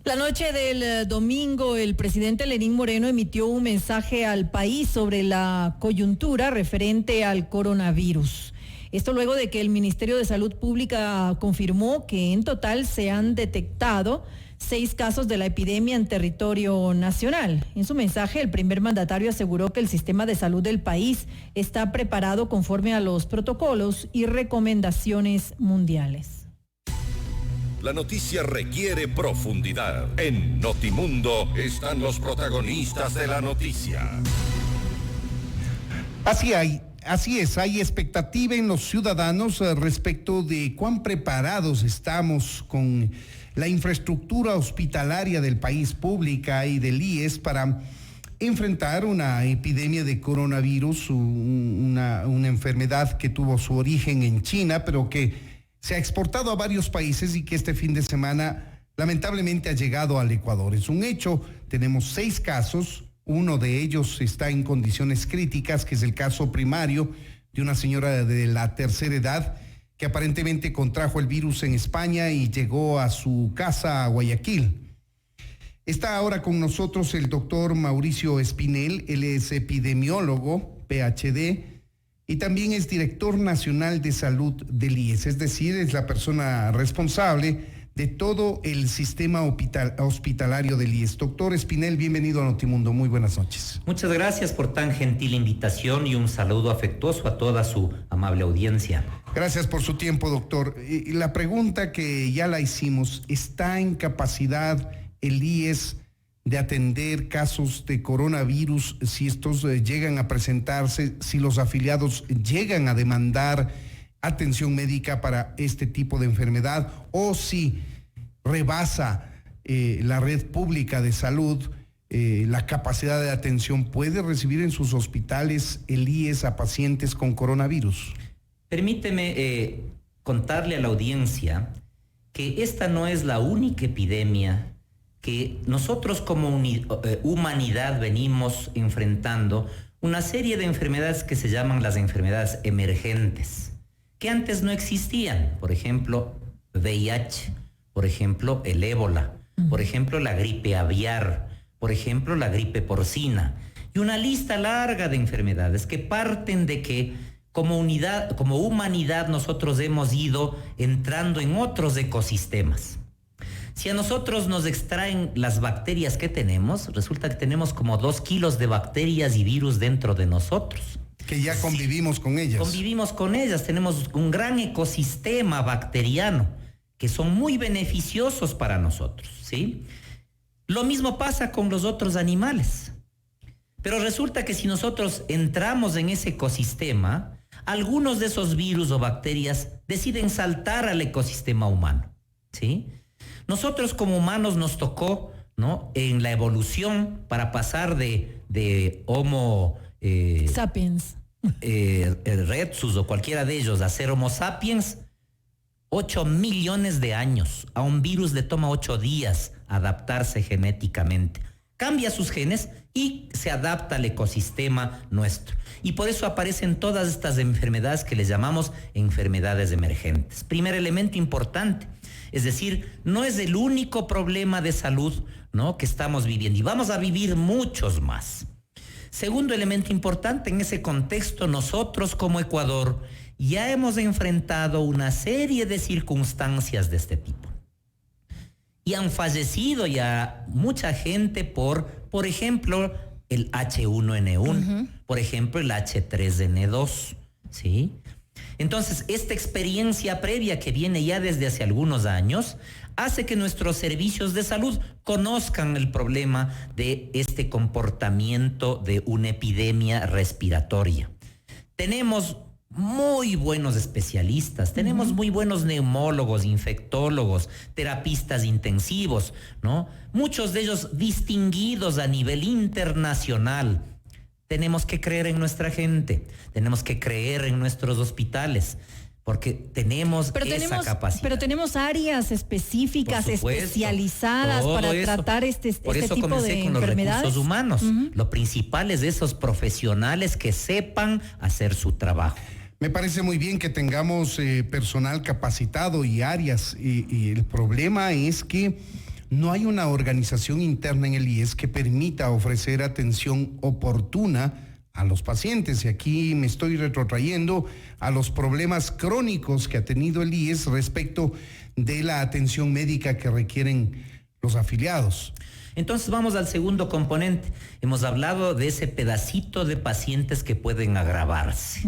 La noche del domingo, el presidente Lenín Moreno emitió un mensaje al país sobre la coyuntura referente al coronavirus. Esto luego de que el Ministerio de Salud Pública confirmó que en total se han detectado 6 casos de la epidemia en territorio nacional. En su mensaje, el primer mandatario aseguró que el sistema de salud del país está preparado conforme a los protocolos y recomendaciones mundiales. La noticia requiere profundidad. En Notimundo están los protagonistas de la noticia. Así es, hay expectativa en los ciudadanos respecto de cuán preparados estamos con la infraestructura hospitalaria del país, pública y del IES, para enfrentar una epidemia de coronavirus, una enfermedad que tuvo su origen en China, pero que se ha exportado a varios países y que este fin de semana lamentablemente ha llegado al Ecuador. Es un hecho, tenemos 6 casos, uno de ellos está en condiciones críticas, que es el caso primario de una señora de la tercera edad que aparentemente contrajo el virus en España y llegó a su casa a Guayaquil. Está ahora con nosotros el doctor Mauricio Espinel, él es epidemiólogo, PhD, y también es director nacional de salud del IES, es decir, es la persona responsable de todo el sistema hospitalario del IES. Doctor Espinel, bienvenido a Notimundo, muy buenas noches. Muchas gracias por tan gentil invitación y un saludo afectuoso a toda su amable audiencia. Gracias por su tiempo, doctor. La pregunta que ya la hicimos, ¿está en capacidad el IES de atender casos de coronavirus si estos llegan a presentarse, si los afiliados llegan a demandar atención médica para este tipo de enfermedad, o si rebasa la red pública de salud la capacidad de atención? ¿Puede recibir en sus hospitales el IES a pacientes con coronavirus? Permíteme contarle a la audiencia que esta no es la única epidemia que nosotros como humanidad venimos enfrentando, una serie de enfermedades que se llaman las enfermedades emergentes, que antes no existían. Por ejemplo, VIH, por ejemplo, el ébola, por ejemplo, la gripe aviar, por ejemplo, la gripe porcina, y una lista larga de enfermedades que parten de que como humanidad nosotros hemos ido entrando en otros ecosistemas. Si a nosotros nos extraen las bacterias que tenemos, resulta que tenemos como 2 kilos de bacterias y virus dentro de nosotros. Que ya convivimos con ellas. Convivimos con ellas, tenemos un gran ecosistema bacteriano que son muy beneficiosos para nosotros, ¿sí? Lo mismo pasa con los otros animales. Pero resulta que si nosotros entramos en ese ecosistema, algunos de esos virus o bacterias deciden saltar al ecosistema humano, ¿sí? Nosotros como humanos nos tocó, ¿no?, en la evolución para pasar de Homo sapiens, erectus o cualquiera de ellos a ser Homo sapiens, 8 millones de años. A un virus le toma 8 días adaptarse genéticamente. Cambia sus genes y se adapta al ecosistema nuestro. Y por eso aparecen todas estas enfermedades que les llamamos enfermedades emergentes. Primer elemento importante. Es decir, no es el único problema de salud, ¿no?, que estamos viviendo, y vamos a vivir muchos más. Segundo elemento importante, en ese contexto nosotros como Ecuador ya hemos enfrentado una serie de circunstancias de este tipo. Y han fallecido ya mucha gente por ejemplo, el H1N1, por ejemplo, el H3N2, ¿sí? Entonces, esta experiencia previa que viene ya desde hace algunos años hace que nuestros servicios de salud conozcan el problema de este comportamiento de una epidemia respiratoria. Tenemos muy buenos especialistas, tenemos muy buenos neumólogos, infectólogos, terapistas intensivos, ¿no? Muchos de ellos distinguidos a nivel internacional. Tenemos que creer en nuestra gente, tenemos que creer en nuestros hospitales, porque tenemos esa capacidad. Pero tenemos áreas específicas, especializadas para tratar este tipo de enfermedades. Por eso comencé con los recursos humanos. Lo principal es esos profesionales que sepan hacer su trabajo. Me parece muy bien que tengamos personal capacitado y áreas, y el problema es que no hay una organización interna en el IES que permita ofrecer atención oportuna a los pacientes. Y aquí me estoy retrotrayendo a los problemas crónicos que ha tenido el IES respecto de la atención médica que requieren los afiliados. Entonces vamos al segundo componente. Hemos hablado de ese pedacito de pacientes que pueden agravarse.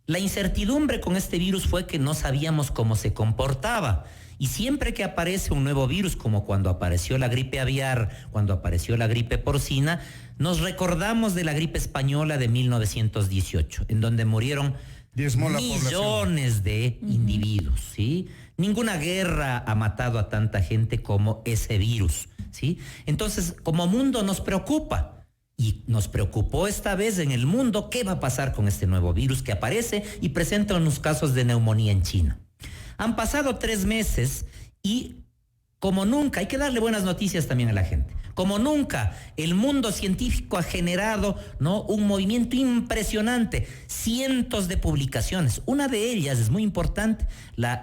La incertidumbre con este virus fue que no sabíamos cómo se comportaba. Y siempre que aparece un nuevo virus, como cuando apareció la gripe aviar, cuando apareció la gripe porcina, nos recordamos de la gripe española de 1918, en donde murieron millones de individuos, ¿sí? Ninguna guerra ha matado a tanta gente como ese virus, ¿sí? Entonces, como mundo nos preocupa. Y nos preocupó esta vez en el mundo qué va a pasar con este nuevo virus que aparece y presenta unos casos de neumonía en China. Han pasado 3 meses y como nunca, hay que darle buenas noticias también a la gente. Como nunca, el mundo científico ha generado, ¿no?, un movimiento impresionante, cientos de publicaciones. Una de ellas es muy importante,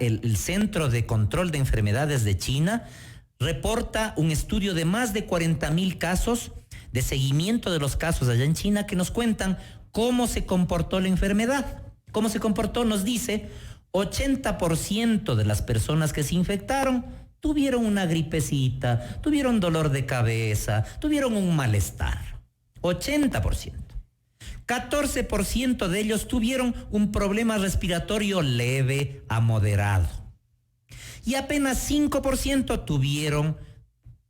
el Centro de Control de Enfermedades de China reporta un estudio de más de 40,000 casos de seguimiento de los casos allá en China que nos cuentan cómo se comportó la enfermedad. ¿Cómo se comportó? Nos dice 80% de las personas que se infectaron tuvieron una gripecita, tuvieron dolor de cabeza, tuvieron un malestar. 80%. 14% de ellos tuvieron un problema respiratorio leve a moderado. Y apenas 5% tuvieron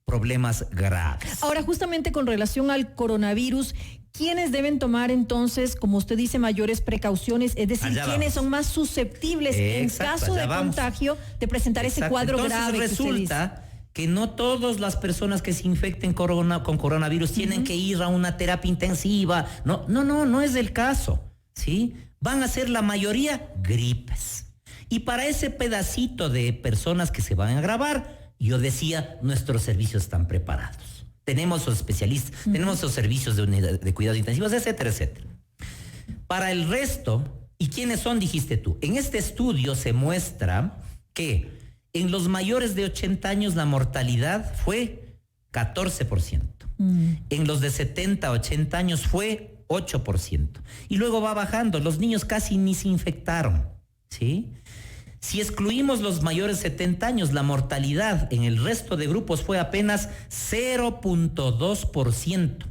problemas graves. Ahora, justamente con relación al coronavirus, ¿quiénes deben tomar entonces, como usted dice, mayores precauciones? Es decir, ¿quiénes son más susceptibles en caso de contagio de presentar ese cuadro grave? Entonces resulta que no todas las personas que se infecten con coronavirus tienen que ir a una terapia intensiva. No es el caso, ¿sí? Van a ser la mayoría gripes. Y para ese pedacito de personas que se van a agravar, yo decía, nuestros servicios están preparados. Tenemos los especialistas, tenemos los servicios de cuidados intensivos, etcétera, etcétera. Para el resto, ¿y quiénes son? Dijiste tú. En este estudio se muestra que en los mayores de 80 años la mortalidad fue 14%. En los de 70 a 80 años fue 8%. Y luego va bajando. Los niños casi ni se infectaron, ¿sí? Si excluimos los mayores de 70 años, la mortalidad en el resto de grupos fue apenas 0.2%.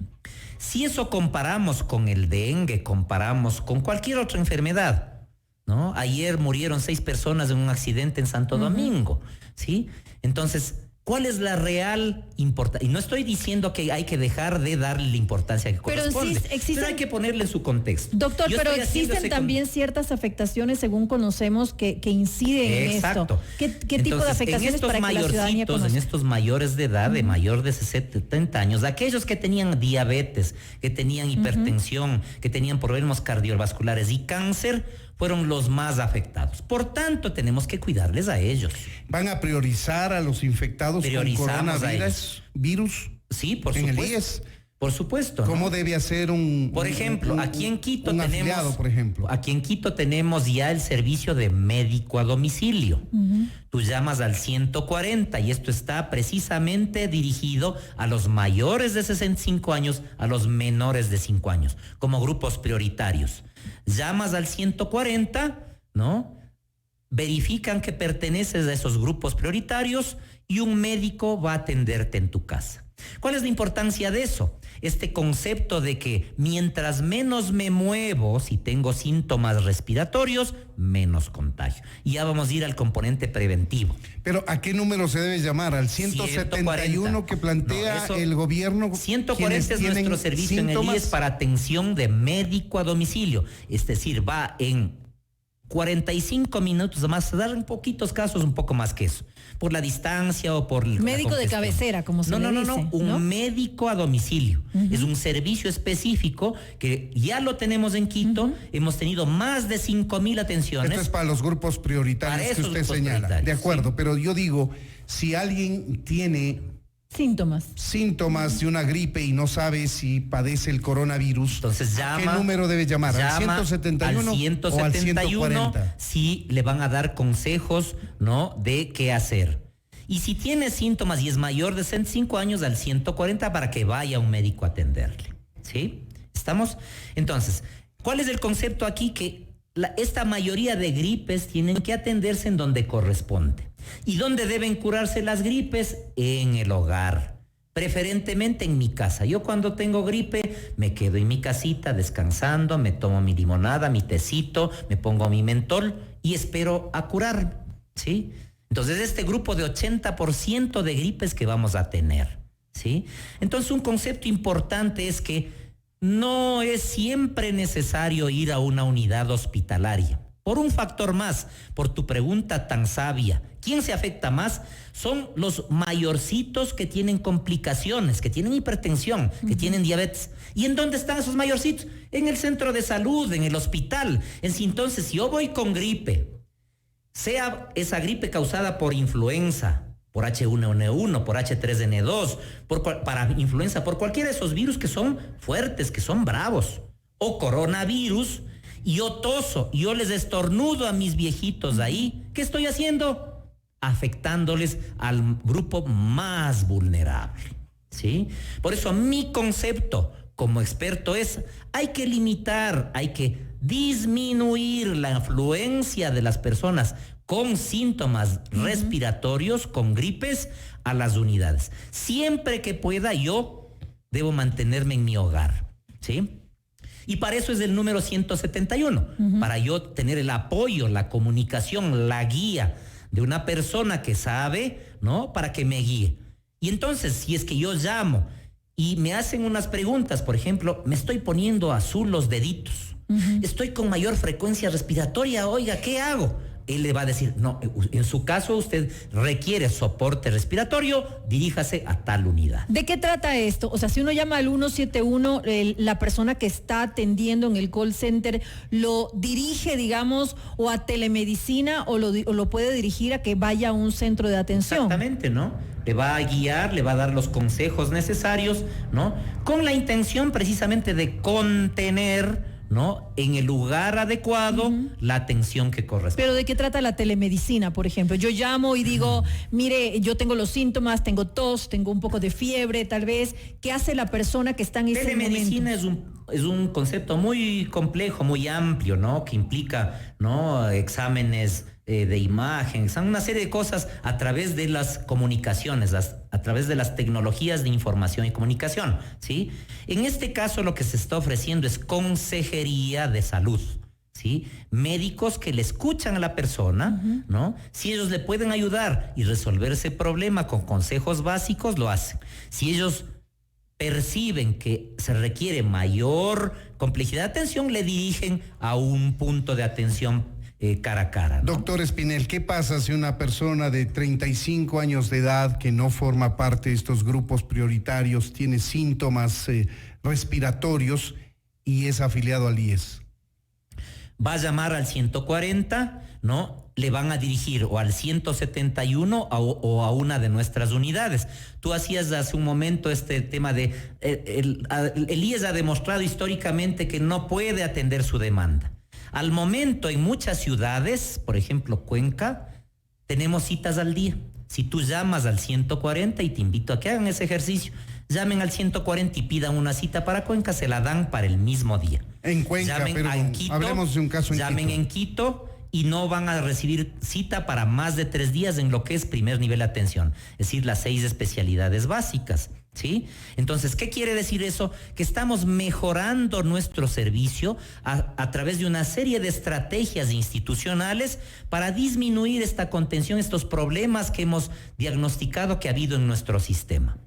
Si eso comparamos con el dengue, comparamos con cualquier otra enfermedad, ¿no? Ayer murieron 6 personas en un accidente en Santo Domingo, ¿sí? Entonces, ¿cuál es la real importancia? Y no estoy diciendo que hay que dejar de darle la importancia que corresponde, pero hay que ponerle su contexto. Doctor, pero existen también ciertas afectaciones, según conocemos, que inciden en esto. ¿Qué tipo de afectaciones para que la ciudadanía conozca? En estos mayores de edad, de mayor de 70 años, aquellos que tenían diabetes, que tenían hipertensión, que tenían problemas cardiovasculares y cáncer, fueron los más afectados. Por tanto, tenemos que cuidarles a ellos. ¿Van a priorizar a los infectados con coronavirus? Sí, por en supuesto. El IES? Por supuesto. ¿Cómo debe hacer por ejemplo, aquí en Quito tenemos afiliado, por ejemplo? Aquí en Quito tenemos ya el servicio de médico a domicilio. Tú llamas al 140 y esto está precisamente dirigido a los mayores de 65 años, a los menores de 5 años, como grupos prioritarios. Llamas al 140, ¿no? Verifican que perteneces a esos grupos prioritarios y un médico va a atenderte en tu casa. ¿Cuál es la importancia de eso? Este concepto de que mientras menos me muevo, si tengo síntomas respiratorios, menos contagio. Y ya vamos a ir al componente preventivo. Pero ¿a qué número se debe llamar? ¿Al 171 que plantea el gobierno? 140 es nuestro servicio en el IES para atención de médico a domicilio. Es decir, va en 45 minutos más, dar en poquitos casos un poco más que eso, por la distancia o por médico de cabecera, como se le dice. No, un médico a domicilio. Es un servicio específico que ya lo tenemos en Quito. Hemos tenido más de 5,000 atenciones. Esto es para los grupos prioritarios que usted señala. De acuerdo, pero yo digo, si alguien tiene síntomas de una gripe y no sabe si padece el coronavirus, entonces llama, ¿qué número debe llamar? ¿Al 171 al 171 o al 140? Sí, le van a dar consejos, ¿no?, de qué hacer. Y si tiene síntomas y es mayor de 65 años, al 140 para que vaya un médico a atenderle. ¿Sí? ¿Estamos? Entonces, ¿cuál es el concepto aquí? Que esta mayoría de gripes tienen que atenderse en donde corresponde. ¿Y dónde deben curarse las gripes? En el hogar. Preferentemente en mi casa. Yo cuando tengo gripe me quedo en mi casita descansando, me tomo mi limonada, mi tecito, me pongo mi mentol y espero a curarme, ¿sí? Entonces este grupo de 80% de gripes que vamos a tener, ¿sí? Entonces un concepto importante es que no es siempre necesario ir a una unidad hospitalaria. Por un factor más, por tu pregunta tan sabia, ¿quién se afecta más? Son los mayorcitos que tienen complicaciones, que tienen hipertensión, que tienen diabetes. ¿Y en dónde están esos mayorcitos? En el centro de salud, en el hospital. Entonces, si yo voy con gripe, sea esa gripe causada por influenza, por H1N1, por H3N2, para influenza, por cualquiera de esos virus que son fuertes, que son bravos, o coronavirus, y yo toso, y yo les estornudo a mis viejitos ahí, ¿qué estoy haciendo? Afectándoles al grupo más vulnerable, ¿sí? Por eso mi concepto como experto es, hay que limitar, hay que disminuir la afluencia de las personas con síntomas respiratorios, con gripes, a las unidades. Siempre que pueda, yo debo mantenerme en mi hogar, ¿sí? Y para eso es el número 171, para yo tener el apoyo, la comunicación, la guía de una persona que sabe, ¿no? Para que me guíe. Y entonces, si es que yo llamo y me hacen unas preguntas, por ejemplo, me estoy poniendo azul los deditos, estoy con mayor frecuencia respiratoria, oiga, ¿qué hago? Él le va a decir, no, en su caso usted requiere soporte respiratorio, diríjase a tal unidad. ¿De qué trata esto? O sea, si uno llama al 171, la persona que está atendiendo en el call center lo dirige, digamos, o a telemedicina o lo puede dirigir a que vaya a un centro de atención. Exactamente, ¿no? Le va a guiar, le va a dar los consejos necesarios, ¿no? Con la intención precisamente de contener, ¿no? En el lugar adecuado, la atención que corresponde. Pero ¿de qué trata la telemedicina, por ejemplo? Yo llamo y digo, mire, yo tengo los síntomas, tengo tos, tengo un poco de fiebre, tal vez. ¿Qué hace la persona que está en ese momento? Telemedicina es un concepto muy complejo, muy amplio, ¿no? Que implica, ¿no? Exámenes de imagen, son una serie de cosas a través de las comunicaciones, a través de las tecnologías de información y comunicación, ¿sí? En este caso lo que se está ofreciendo es consejería de salud, ¿sí? Médicos que le escuchan a la persona, ¿no? Si ellos le pueden ayudar y resolver ese problema con consejos básicos, lo hacen. Si ellos perciben que se requiere mayor complejidad de atención, le dirigen a un punto de atención cara a cara, ¿no? Doctor Espinel, ¿qué pasa si una persona de 35 años de edad que no forma parte de estos grupos prioritarios tiene síntomas respiratorios y es afiliado al IES? Va a llamar al 140, ¿no? Le van a dirigir o al 171 o a una de nuestras unidades. Tú hacías hace un momento este tema de el IES ha demostrado históricamente que no puede atender su demanda. Al momento, en muchas ciudades, por ejemplo, Cuenca, tenemos citas al día. Si tú llamas al 140, y te invito a que hagan ese ejercicio, llamen al 140 y pidan una cita para Cuenca, se la dan para el mismo día. En Cuenca, llamen pero en Quito, hablemos de un caso en llamen Quito. en Quito y no van a recibir cita para más de 3 días en lo que es primer nivel de atención, es decir, las 6 especialidades básicas, ¿sí? Entonces, ¿qué quiere decir eso? Que estamos mejorando nuestro servicio a través de una serie de estrategias institucionales para disminuir esta contención, estos problemas que hemos diagnosticado que ha habido en nuestro sistema.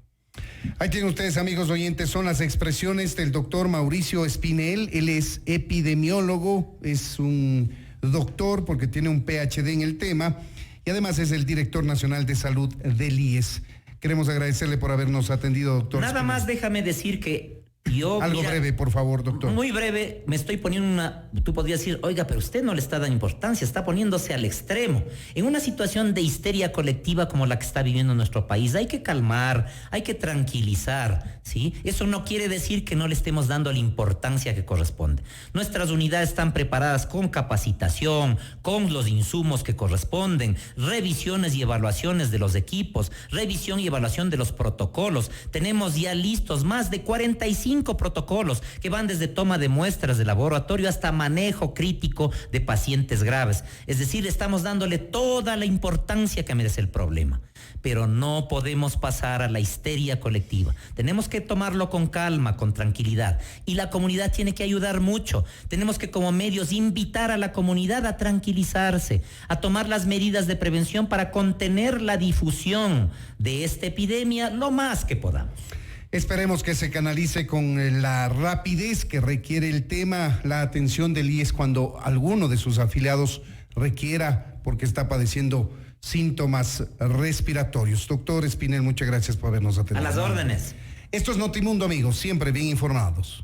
Ahí tienen ustedes, amigos oyentes, son las expresiones del doctor Mauricio Espinel. Él es epidemiólogo, es un doctor porque tiene un PhD en el tema y además es el director nacional de salud del IES. Queremos agradecerle por habernos atendido, doctor. Nada Espinel. más déjame decir que Algo breve, por favor, doctor. Muy breve, me estoy poniendo tú podrías decir, oiga, pero usted no le está dando importancia, está poniéndose al extremo. En una situación de histeria colectiva como la que está viviendo nuestro país, hay que calmar, hay que tranquilizar, ¿sí? Eso no quiere decir que no le estemos dando la importancia que corresponde. Nuestras unidades están preparadas con capacitación, con los insumos que corresponden, revisiones y evaluaciones de los equipos, revisión y evaluación de los protocolos. Tenemos ya listos más de 45 protocolos que van desde toma de muestras de laboratorio hasta manejo crítico de pacientes graves. Es decir, estamos dándole toda la importancia que merece el problema. Pero no podemos pasar a la histeria colectiva. Tenemos que tomarlo con calma, con tranquilidad. Y la comunidad tiene que ayudar mucho. Tenemos que, como medios, invitar a la comunidad a tranquilizarse, a tomar las medidas de prevención para contener la difusión de esta epidemia lo más que podamos. Esperemos que se canalice con la rapidez que requiere el tema, la atención del IES cuando alguno de sus afiliados requiera, porque está padeciendo síntomas respiratorios. Doctor Espinel, muchas gracias por habernos atendido. A las órdenes. Esto es Notimundo, amigos, siempre bien informados.